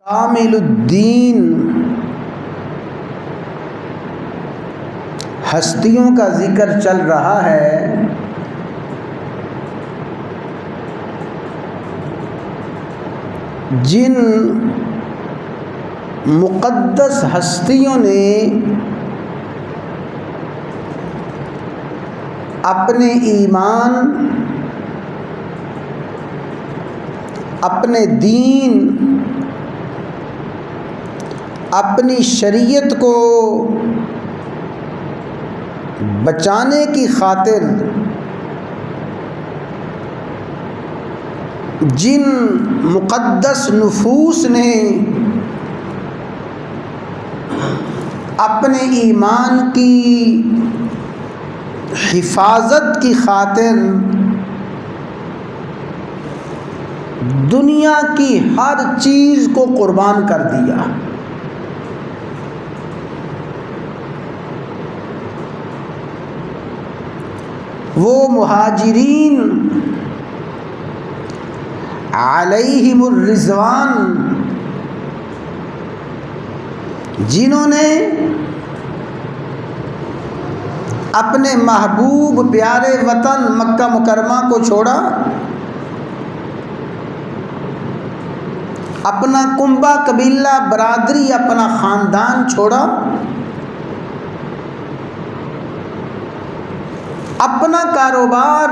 आमिलुद्दीन हस्तियों का जिक्र चल रहा है। जिन मुक़द्दस हस्तियों ने अपने ईमान, अपने दीन, अपनी शरीयत को बचाने की खातिर जिन मुक़द्दस नुफूस ने अपने ईमान की हिफाजत की खातिर दुनिया की हर चीज़ को कुर्बान कर दिया, वो मुहाजिरीन अलैहिमुर रिज़वान जिन्होंने अपने महबूब प्यारे वतन मक्का मुकरमा को छोड़ा, अपना कुंबा कबीला बरादरी अपना ख़ानदान छोड़ा, अपना कारोबार,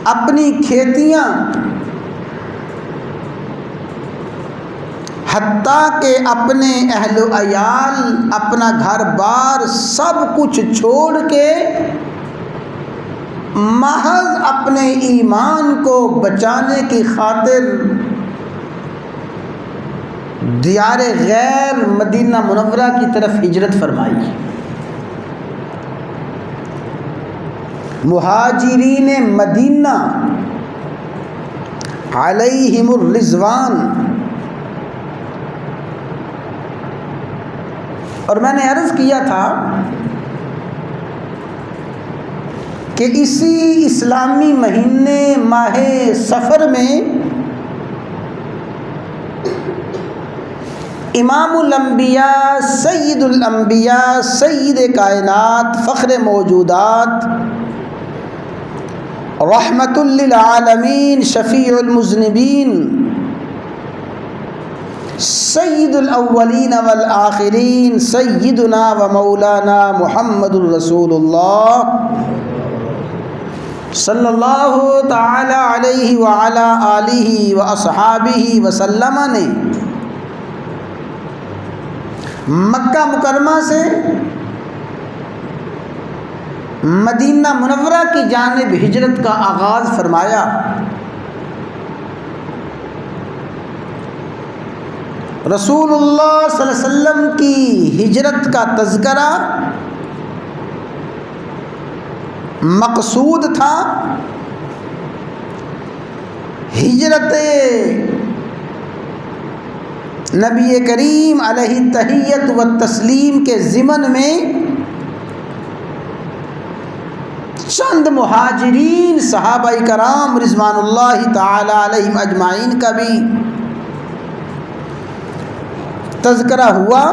अपनी खेतियाँ, हत्ता के अपने अहलो अयाल, अपना घर बार सब कुछ छोड़ के महज अपने ईमान को बचाने की खातिर दियारे गैर मदीना मुनव्वरा की तरफ हिजरत फरमाई। मुहाजिरीन मदीना अलैहिमुर रिज़वान। और मैंने अर्ज़ किया था कि इसी इस्लामी महीने माहे सफ़र में इमामुल अंबिया सय्यिदुल अंबिया सय्यिदे कायनात फ़ख्रे मौजूदात रहमतुल लिल आलमीन शफ़ीउल मुज़निबीन सय्यिदुल अव्वलीन वल आखिरीन सय्यिदुना व मौलाना मुहम्मदुर रसूलुल्लाह सल्लल्लाहु तआला अलैहि व अला आलिहि व अस्हाबिहि व सल्लम ने मक्का मुकरमा से मदीना मुनव्वरा की जानिब हिजरत का आगाज़ फरमाया। रसूलुल्लाह सल्लल्लाहु अलैहि वसल्लम की हिजरत का तज़किरा मक़सूद था। हिजरत नबी करीम अलैहि तहियत व तस्लीम के ज़िमन में चंद मुहाजिरीन सहाबाए कराम रिज़वानुल्लाहि ताला अलैहिम अजमाइन का भी तज़किरा हुआ।